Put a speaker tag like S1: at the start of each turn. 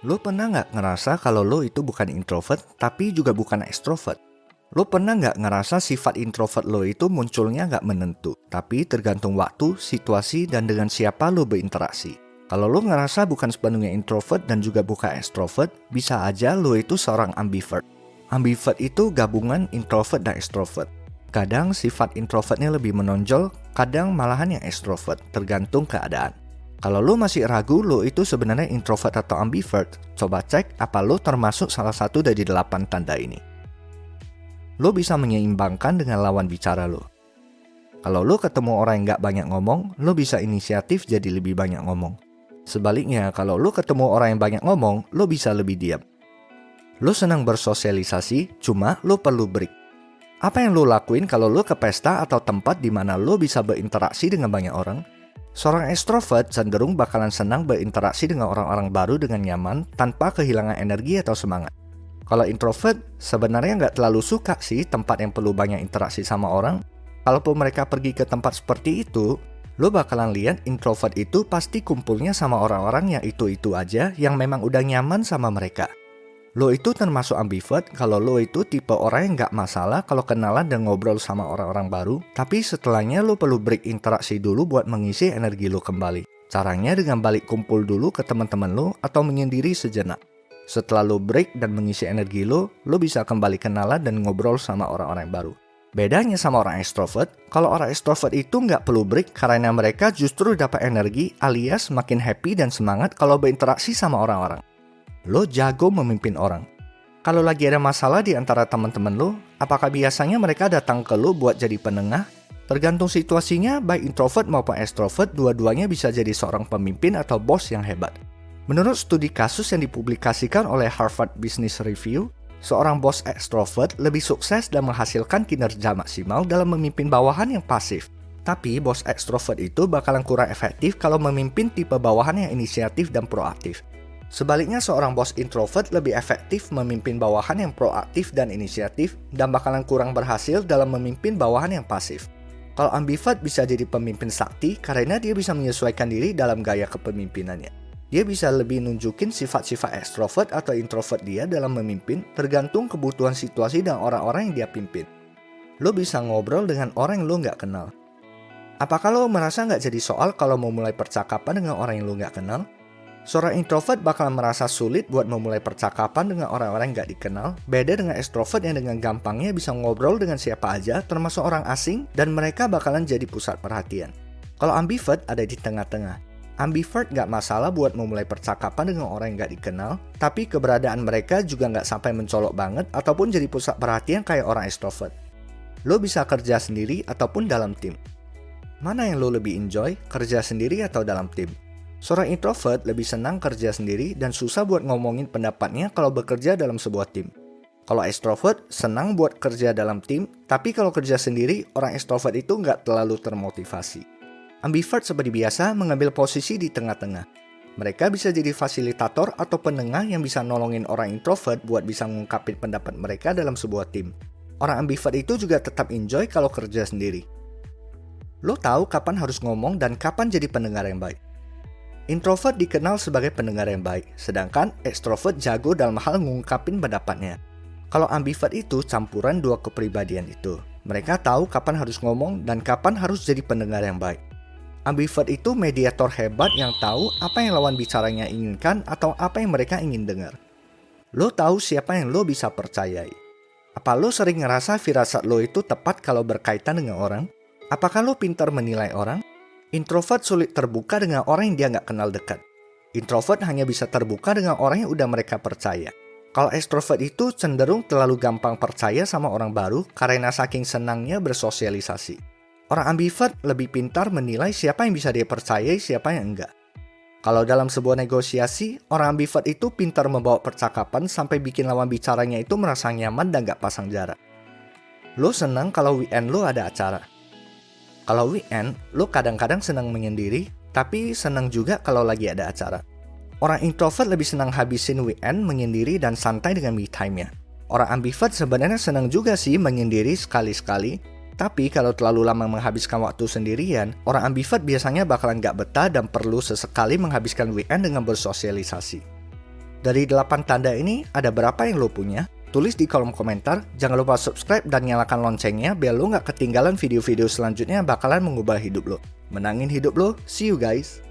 S1: Lo pernah nggak ngerasa kalau lo itu bukan introvert, tapi juga bukan extrovert? Lo pernah nggak ngerasa sifat introvert lo itu munculnya nggak menentu, tapi tergantung waktu, situasi, dan dengan siapa lo berinteraksi? Kalau lo ngerasa bukan sepenuhnya introvert dan juga bukan extrovert, bisa aja lo itu seorang ambivert. Ambivert itu gabungan introvert dan extrovert. Kadang sifat introvertnya lebih menonjol, kadang malahan yang extrovert, tergantung keadaan. Kalau lo masih ragu lo itu sebenarnya introvert atau ambivert, coba cek apa lo termasuk salah satu dari 8 tanda ini. Lo bisa menyeimbangkan dengan lawan bicara lo. Kalau lo ketemu orang yang gak banyak ngomong, lo bisa inisiatif jadi lebih banyak ngomong. Sebaliknya, kalau lo ketemu orang yang banyak ngomong, lo bisa lebih diam. Lo senang bersosialisasi, cuma lo perlu break. Apa yang lo lakuin kalau lo ke pesta atau tempat di mana lo bisa berinteraksi dengan banyak orang? Seorang extrovert cenderung bakalan senang berinteraksi dengan orang-orang baru dengan nyaman tanpa kehilangan energi atau semangat. Kalau introvert, sebenarnya nggak terlalu suka sih tempat yang perlu banyak interaksi sama orang. Kalaupun mereka pergi ke tempat seperti itu, lo bakalan lihat introvert itu pasti kumpulnya sama orang-orang yang itu-itu aja yang memang udah nyaman sama mereka. Lo itu termasuk ambivert kalau lo itu tipe orang yang gak masalah kalau kenalan dan ngobrol sama orang-orang baru, tapi setelahnya lo perlu break interaksi dulu buat mengisi energi lo kembali. Caranya dengan balik kumpul dulu ke teman-teman lo atau menyendiri sejenak. Setelah lo break dan mengisi energi lo bisa kembali kenalan dan ngobrol sama orang-orang baru. Bedanya sama orang extrovert, kalau orang extrovert itu nggak perlu break karena mereka justru dapat energi alias makin happy dan semangat kalau berinteraksi sama orang-orang. Lo jago memimpin orang. Kalau lagi ada masalah di antara teman-teman lo, apakah biasanya mereka datang ke lo buat jadi penengah? Tergantung situasinya, baik introvert maupun extrovert, dua-duanya bisa jadi seorang pemimpin atau bos yang hebat. Menurut studi kasus yang dipublikasikan oleh Harvard Business Review, seorang bos extrovert lebih sukses dan menghasilkan kinerja maksimal dalam memimpin bawahan yang pasif. Tapi bos extrovert itu bakalan kurang efektif kalau memimpin tipe bawahan yang inisiatif dan proaktif. Sebaliknya seorang bos introvert lebih efektif memimpin bawahan yang proaktif dan inisiatif dan bakalan kurang berhasil dalam memimpin bawahan yang pasif. Kalau ambivert bisa jadi pemimpin sakti karena dia bisa menyesuaikan diri dalam gaya kepemimpinannya. Dia bisa lebih nunjukin sifat-sifat extrovert atau introvert dia dalam memimpin tergantung kebutuhan situasi dan orang-orang yang dia pimpin. Lo bisa ngobrol dengan orang yang lo nggak kenal. Apakah lo merasa nggak jadi soal kalau mau mulai percakapan dengan orang yang lo nggak kenal? Seorang introvert bakal merasa sulit buat memulai percakapan dengan orang-orang yang gak dikenal, beda dengan extrovert yang dengan gampangnya bisa ngobrol dengan siapa aja, termasuk orang asing, dan mereka bakalan jadi pusat perhatian. Kalau ambivert ada di tengah-tengah. Ambivert gak masalah buat memulai percakapan dengan orang yang gak dikenal, tapi keberadaan mereka juga gak sampai mencolok banget ataupun jadi pusat perhatian kayak orang extrovert. Lo bisa kerja sendiri ataupun dalam tim. Mana yang lo lebih enjoy, kerja sendiri atau dalam tim? Seorang introvert lebih senang kerja sendiri dan susah buat ngomongin pendapatnya kalau bekerja dalam sebuah tim. Kalau extrovert senang buat kerja dalam tim, tapi kalau kerja sendiri, orang extrovert itu nggak terlalu termotivasi. Ambivert seperti biasa mengambil posisi di tengah-tengah. Mereka bisa jadi fasilitator atau penengah yang bisa nolongin orang introvert buat bisa ngungkapin pendapat mereka dalam sebuah tim. Orang ambivert itu juga tetap enjoy kalau kerja sendiri. Lo tahu kapan harus ngomong dan kapan jadi pendengar yang baik. Introvert dikenal sebagai pendengar yang baik, sedangkan extrovert jago dalam hal ngungkapin pendapatnya. Kalau ambivert itu campuran dua kepribadian itu. Mereka tahu kapan harus ngomong dan kapan harus jadi pendengar yang baik. Ambivert itu mediator hebat yang tahu apa yang lawan bicaranya inginkan atau apa yang mereka ingin dengar. Lo tahu siapa yang lo bisa percayai. Apa lo sering ngerasa firasat lo itu tepat kalau berkaitan dengan orang? Apakah lo pintar menilai orang? Introvert sulit terbuka dengan orang yang dia nggak kenal dekat. Introvert hanya bisa terbuka dengan orang yang udah mereka percaya. Kalau extrovert itu cenderung terlalu gampang percaya sama orang baru karena saking senangnya bersosialisasi. Orang ambivert lebih pintar menilai siapa yang bisa dia percayai, siapa yang enggak. Kalau dalam sebuah negosiasi, orang ambivert itu pintar membawa percakapan sampai bikin lawan bicaranya itu merasa nyaman dan nggak pasang jarak. Lo senang kalau weekend lo ada acara. Kalau weekend, lo kadang-kadang senang menyendiri, tapi senang juga kalau lagi ada acara. Orang introvert lebih senang habisin weekend menyendiri dan santai dengan me time-nya. Orang ambivert sebenarnya senang juga sih menyendiri sekali-sekali, tapi kalau terlalu lama menghabiskan waktu sendirian, orang ambivert biasanya bakalan gak betah dan perlu sesekali menghabiskan weekend dengan bersosialisasi. Dari 8 tanda ini, ada berapa yang lo punya? Tulis di kolom komentar, jangan lupa subscribe dan nyalakan loncengnya biar lo nggak ketinggalan video-video selanjutnya yang bakalan mengubah hidup lo. Menangin hidup lo, see you guys!